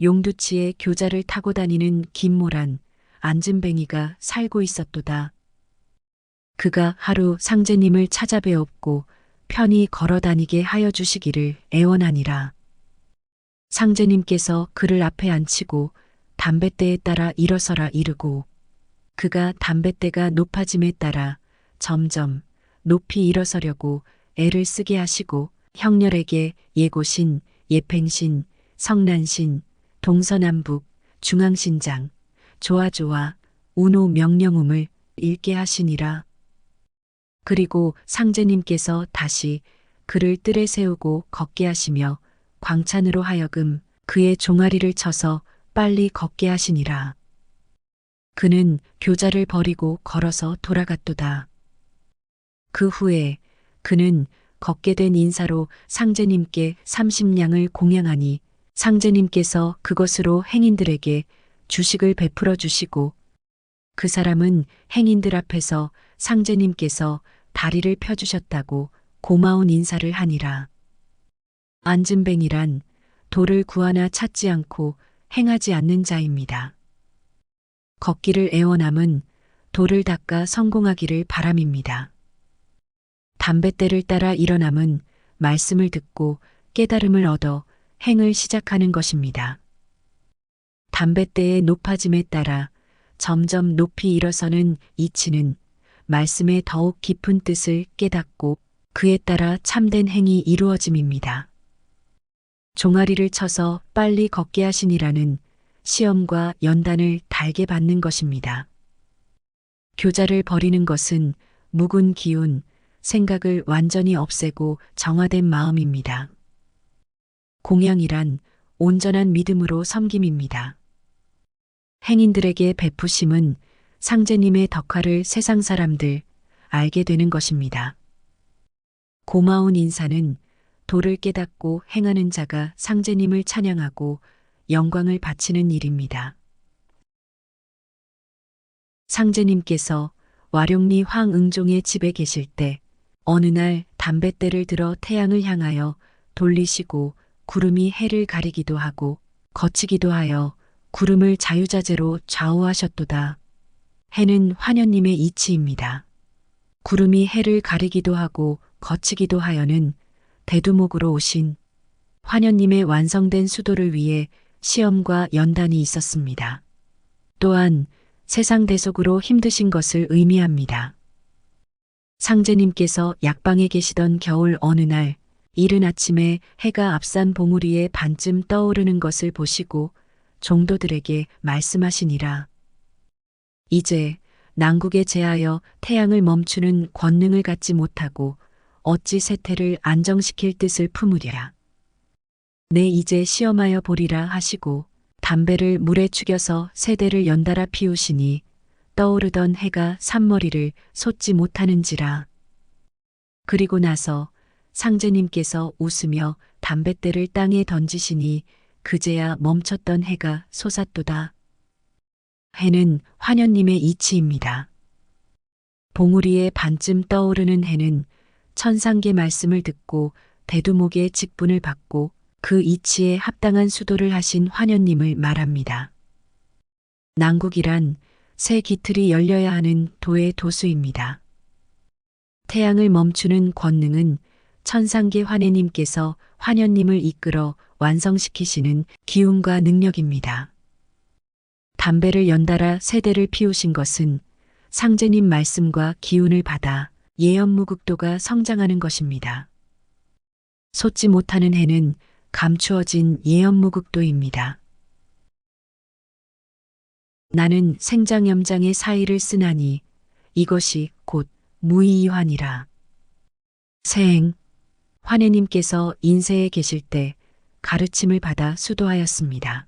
용두치에 교자를 타고 다니는 김모란, 안진뱅이가 살고 있었도다. 그가 하루 상제님을 찾아뵈었고 편히 걸어 다니게 하여 주시기를 애원하니라. 상제님께서 그를 앞에 앉히고 담뱃대에 따라 일어서라 이르고 그가 담뱃대가 높아짐에 따라 점점 높이 일어서려고 애를 쓰게 하시고 형렬에게 예고신, 예팽신, 성난신, 동서남북, 중앙신장, 조아조아, 운호 명령음을 읽게 하시니라. 그리고 상제님께서 다시 그를 뜰에 세우고 걷게 하시며 광찬으로 하여금 그의 종아리를 쳐서 빨리 걷게 하시니라. 그는 교자를 버리고 걸어서 돌아갔도다. 그 후에 그는 걷게 된 인사로 상제님께 30냥을 공양하니 상제님께서 그것으로 행인들에게 주식을 베풀어 주시고 그 사람은 행인들 앞에서 상제님께서 다리를 펴주셨다고 고마운 인사를 하니라. 안진뱅이란 도를 구하나 찾지 않고 행하지 않는 자입니다. 걷기를 애원함은 도를 닦아 성공하기를 바람입니다. 담뱃대를 따라 일어남은 말씀을 듣고 깨달음을 얻어 행을 시작하는 것입니다. 담뱃대의 높아짐에 따라 점점 높이 일어서는 이치는 말씀의 더욱 깊은 뜻을 깨닫고 그에 따라 참된 행이 이루어짐입니다. 종아리를 쳐서 빨리 걷게 하시니라는 시험과 연단을 달게 받는 것입니다. 교자를 버리는 것은 묵은 기운, 생각을 완전히 없애고 정화된 마음입니다. 공양이란 온전한 믿음으로 섬김입니다. 행인들에게 베푸심은 상제님의 덕화를 세상 사람들 알게 되는 것입니다. 고마운 인사는 도를 깨닫고 행하는 자가 상제님을 찬양하고 영광을 바치는 일입니다. 상제님께서 와룡리 황응종의 집에 계실 때 어느 날 담뱃대를 들어 태양을 향하여 돌리시고 구름이 해를 가리기도 하고 거치기도 하여 구름을 자유자재로 좌우하셨도다. 해는 환현님의 이치입니다. 구름이 해를 가리기도 하고 거치기도 하여는 대두목으로 오신 환현님의 완성된 수도를 위해 시험과 연단이 있었습니다. 또한 세상 대속으로 힘드신 것을 의미합니다. 상제님께서 약방에 계시던 겨울 어느 날 이른 아침에 해가 앞산 봉우리에 반쯤 떠오르는 것을 보시고 종도들에게 말씀하시니라. 이제 난국에 제하여 태양을 멈추는 권능을 갖지 못하고 어찌 세태를 안정시킬 뜻을 품으랴. 내 이제 시험하여 보리라 하시고 담배를 물에 죽여서 세대를 연달아 피우시니 떠오르던 해가 산머리를 솟지 못하는지라. 그리고 나서 상제님께서 웃으며 담뱃대를 땅에 던지시니 그제야 멈췄던 해가 솟았도다. 해는 환현님의 이치입니다. 봉우리에 반쯤 떠오르는 해는 천상계 말씀을 듣고 대두목의 직분을 받고 그 이치에 합당한 수도를 하신 환현님을 말합니다. 난국이란 새 기틀이 열려야 하는 도의 도수입니다. 태양을 멈추는 권능은 천상계 환해님께서 환현님을 이끌어 완성시키시는 기운과 능력입니다. 담배를 연달아 세대를 피우신 것은 상제님 말씀과 기운을 받아 예언무국도가 성장하는 것입니다. 솟지 못하는 해는 감추어진 예언무국도입니다. 나는 생장염장의 사이를 쓰나니 이것이 곧 무의이환이라. 생, 환해님께서 인세에 계실 때 가르침을 받아 수도하였습니다.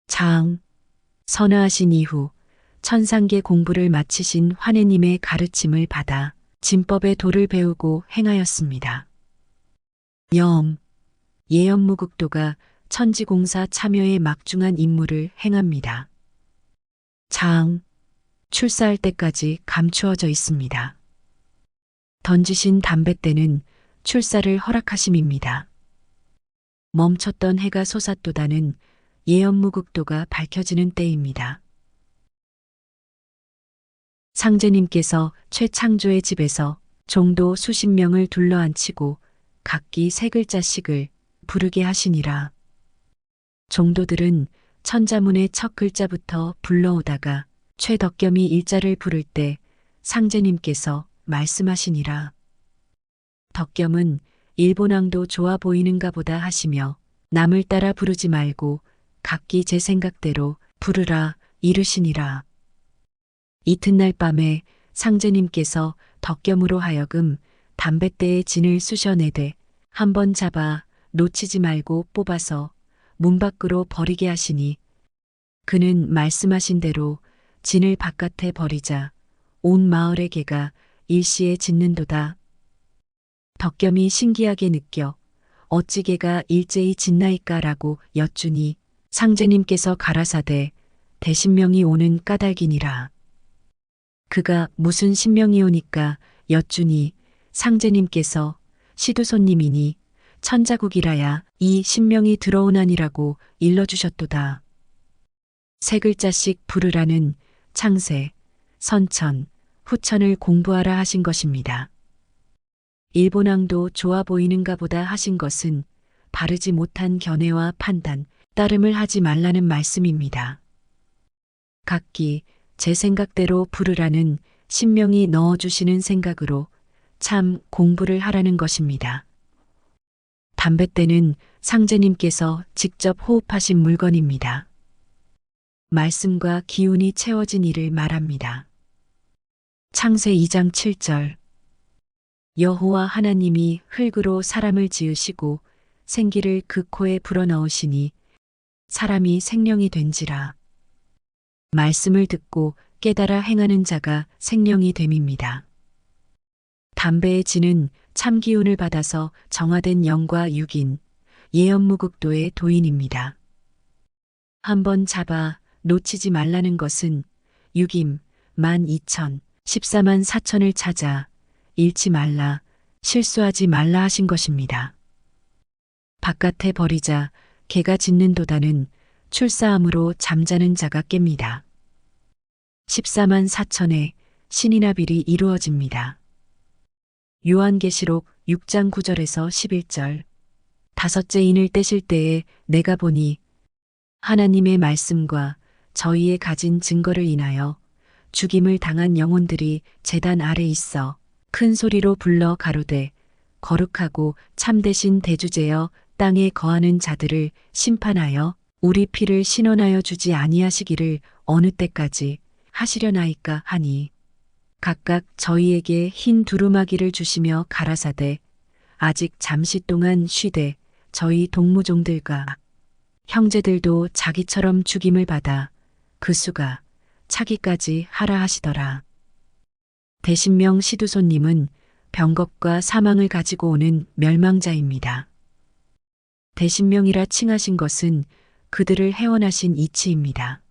장, 선화하신 이후 천상계 공부를 마치신 환해님의 가르침을 받아 진법의 도를 배우고 행하였습니다. 염, 예언무국도가 천지공사 참여의 막중한 임무를 행합니다. 장, 출사할 때까지 감추어져 있습니다. 던지신 담뱃대는 출사를 허락하심입니다. 멈췄던 해가 솟았도다는 예언무국도가 밝혀지는 때입니다. 상제님께서 최창조의 집에서 종도 수십 명을 둘러앉히고 각기 세 글자씩을 부르게 하시니라. 종도들은 천자문의 첫 글자부터 불러오다가 최덕겸이 일자를 부를 때 상제님께서 말씀하시니라. 덕겸은 일본왕도 좋아 보이는가 보다 하시며 남을 따라 부르지 말고 각기 제 생각대로 부르라 이르시니라. 이튿날 밤에 상제님께서 덕겸으로 하여금 담뱃대에 진을 쑤셔내되 한 번 잡아 놓치지 말고 뽑아서 문 밖으로 버리게 하시니 그는 말씀하신 대로 진을 바깥에 버리자 온 마을의 개가 일시에 짖는도다. 덕겸이 신기하게 느껴 어찌 개가 일제히 짖나이까라고 여쭈니 상제님께서 가라사대 대신명이 오는 까닭이니라. 그가 무슨 신명이 오니까 여쭈니 상제님께서 시두손님이니 천자국이라야 이 신명이 들어오나니라고 일러주셨도다. 세 글자씩 부르라는 창세, 선천, 후천을 공부하라 하신 것입니다. 일본왕도 좋아 보이는가 보다 하신 것은 바르지 못한 견해와 판단, 따름을 하지 말라는 말씀입니다. 각기 제 생각대로 부르라는 신명이 넣어주시는 생각으로 참 공부를 하라는 것입니다. 담뱃대는 상제님께서 직접 호흡하신 물건입니다. 말씀과 기운이 채워진 이를 말합니다. 창세 2장 7절 여호와 하나님이 흙으로 사람을 지으시고 생기를 그 코에 불어넣으시니 사람이 생령이 된지라. 말씀을 듣고 깨달아 행하는 자가 생령이 됨입니다. 담배의 진은 참기운을 받아서 정화된 영과 육인, 예언무국도의 도인입니다. 한번 잡아 놓치지 말라는 것은 육임, 12,000, 14만 4천을 찾아 잃지 말라, 실수하지 말라 하신 것입니다. 바깥에 버리자 개가 짖는도다는 출사함으로 잠자는 자가 깹니다. 14만 4천의 신이나빌이 이루어집니다. 요한계시록 6장 9절에서 11절 다섯째 인을 떼실 때에 내가 보니 하나님의 말씀과 저희의 가진 증거를 인하여 죽임을 당한 영혼들이 제단 아래 있어 큰 소리로 불러 가로되 거룩하고 참되신 대주제여 땅에 거하는 자들을 심판하여 우리 피를 신원하여 주지 아니하시기를 어느 때까지 하시려나이까 하니 각각 저희에게 흰 두루마기를 주시며 가라사대 아직 잠시 동안 쉬되 저희 동무종들과 형제들도 자기처럼 죽임을 받아 그 수가 차기까지 하라 하시더라. 대신명 시두손님은 병겁과 사망을 가지고 오는 멸망자입니다. 대신명이라 칭하신 것은 그들을 해원하신 이치입니다.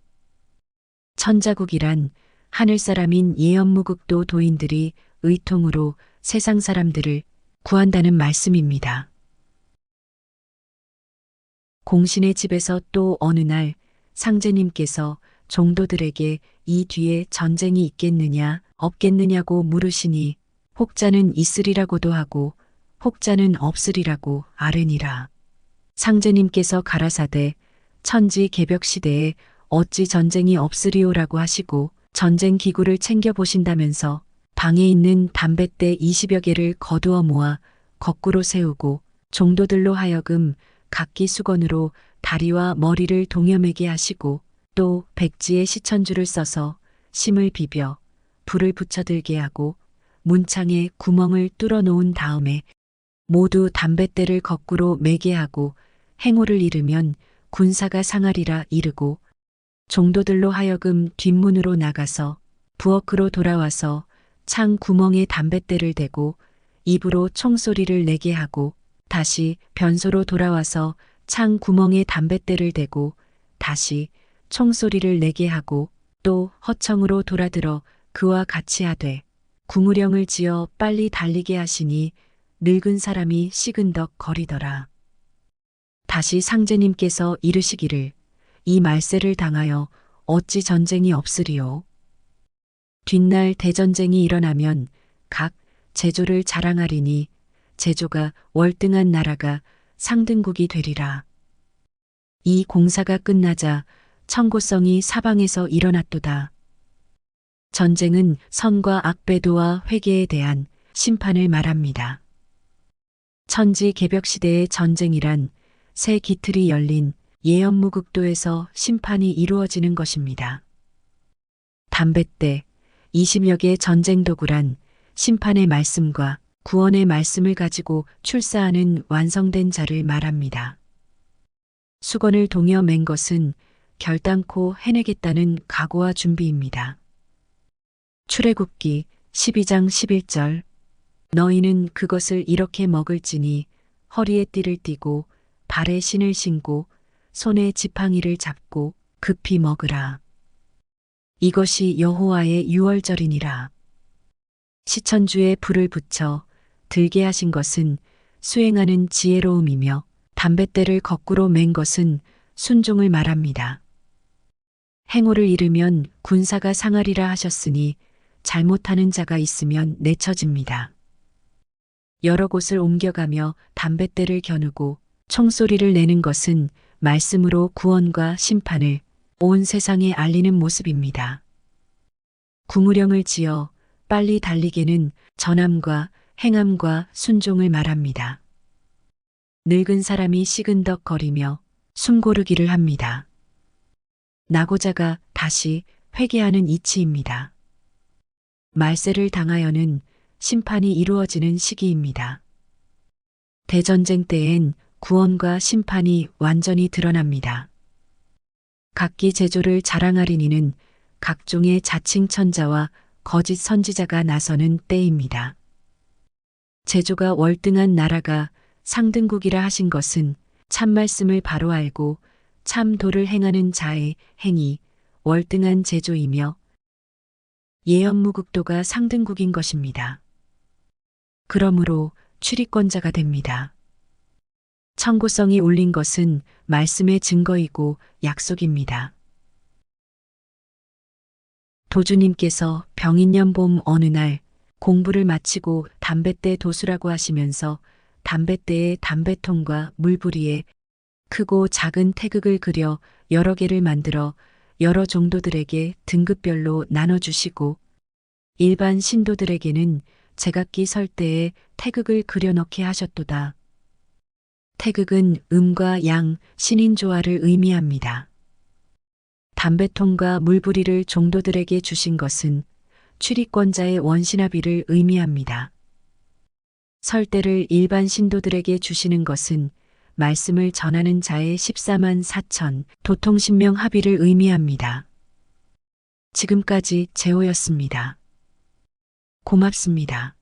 천자국이란 하늘사람인 예언무국도 도인들이 의통으로 세상 사람들을 구한다는 말씀입니다. 공신의 집에서 또 어느 날 상제님께서 종도들에게 이 뒤에 전쟁이 있겠느냐 없겠느냐고 물으시니 혹자는 있으리라고도 하고 혹자는 없으리라고 아뢰니라. 상제님께서 가라사대 천지 개벽 시대에 어찌 전쟁이 없으리오라고 하시고 전쟁 기구를 챙겨보신다면서 방에 있는 담뱃대 20여 개를 거두어 모아 거꾸로 세우고 종도들로 하여금 각기 수건으로 다리와 머리를 동여매게 하시고 또 백지에 시천줄을 써서 심을 비벼 불을 붙여들게 하고 문창에 구멍을 뚫어 놓은 다음에 모두 담뱃대를 거꾸로 매게 하고 행오를 이르면 군사가 상하리라 이르고 종도들로 하여금 뒷문으로 나가서 부엌으로 돌아와서 창 구멍에 담뱃대를 대고 입으로 총소리를 내게 하고 다시 변소로 돌아와서 창 구멍에 담뱃대를 대고 다시 총소리를 내게 하고 또 허청으로 돌아들어 그와 같이 하되 구무령을 지어 빨리 달리게 하시니 늙은 사람이 시근덕 거리더라. 다시 상제님께서 이르시기를 이 말세를 당하여 어찌 전쟁이 없으리요. 뒷날 대전쟁이 일어나면 각 제조를 자랑하리니 제조가 월등한 나라가 상등국이 되리라. 이 공사가 끝나자 청고성이 사방에서 일어났도다. 전쟁은 선과 악배도와 회개에 대한 심판을 말합니다. 천지 개벽 시대의 전쟁이란 새 기틀이 열린 예언무국도에서 심판이 이루어지는 것입니다. 담뱃대 20여 개의 전쟁 도구란 심판의 말씀과 구원의 말씀을 가지고 출사하는 완성된 자를 말합니다. 수건을 동여 맨 것은 결단코 해내겠다는 각오와 준비입니다. 출애굽기 12장 11절 너희는 그것을 이렇게 먹을지니 허리에 띠를 띠고 발에 신을 신고 손에 지팡이를 잡고 급히 먹으라. 이것이 여호와의 유월절이니라. 시천주에 불을 붙여 들게 하신 것은 수행하는 지혜로움이며 담뱃대를 거꾸로 맨 것은 순종을 말합니다. 행오를 잃으면 군사가 상하리라 하셨으니 잘못하는 자가 있으면 내쳐집니다. 여러 곳을 옮겨가며 담뱃대를 겨누고 총소리를 내는 것은 말씀으로 구원과 심판을 온 세상에 알리는 모습입니다. 구무령을 지어 빨리 달리게는 전함과 행함과 순종을 말합니다. 늙은 사람이 시근덕거리며 숨고르기를 합니다. 나고자가 다시 회개하는 이치입니다. 말세를 당하여는 심판이 이루어지는 시기입니다. 대전쟁 때엔 구원과 심판이 완전히 드러납니다. 각기 제조를 자랑하리니는 각종의 자칭 천자와 거짓 선지자가 나서는 때입니다. 제조가 월등한 나라가 상등국이라 하신 것은 참 말씀을 바로 알고 참 도를 행하는 자의 행이 월등한 제조이며 예언무국도가 상등국인 것입니다. 그러므로 출입권자가 됩니다. 청고성이 울린 것은 말씀의 증거이고 약속입니다. 도주님께서 병인년 봄 어느 날 공부를 마치고 담뱃대 도수라고 하시면서 담뱃대에 담배통과 물부리에 크고 작은 태극을 그려 여러 개를 만들어 여러 종도들에게 등급별로 나눠주시고 일반 신도들에게는 제각기 설 때에 태극을 그려 넣게 하셨도다. 태극은 음과 양, 신인조화를 의미합니다. 담배통과 물부리를 종도들에게 주신 것은 출입권자의 원신합의를 의미합니다. 설대를 일반 신도들에게 주시는 것은 말씀을 전하는 자의 14만 4천 도통신명 합의를 의미합니다. 지금까지 제호였습니다. 고맙습니다.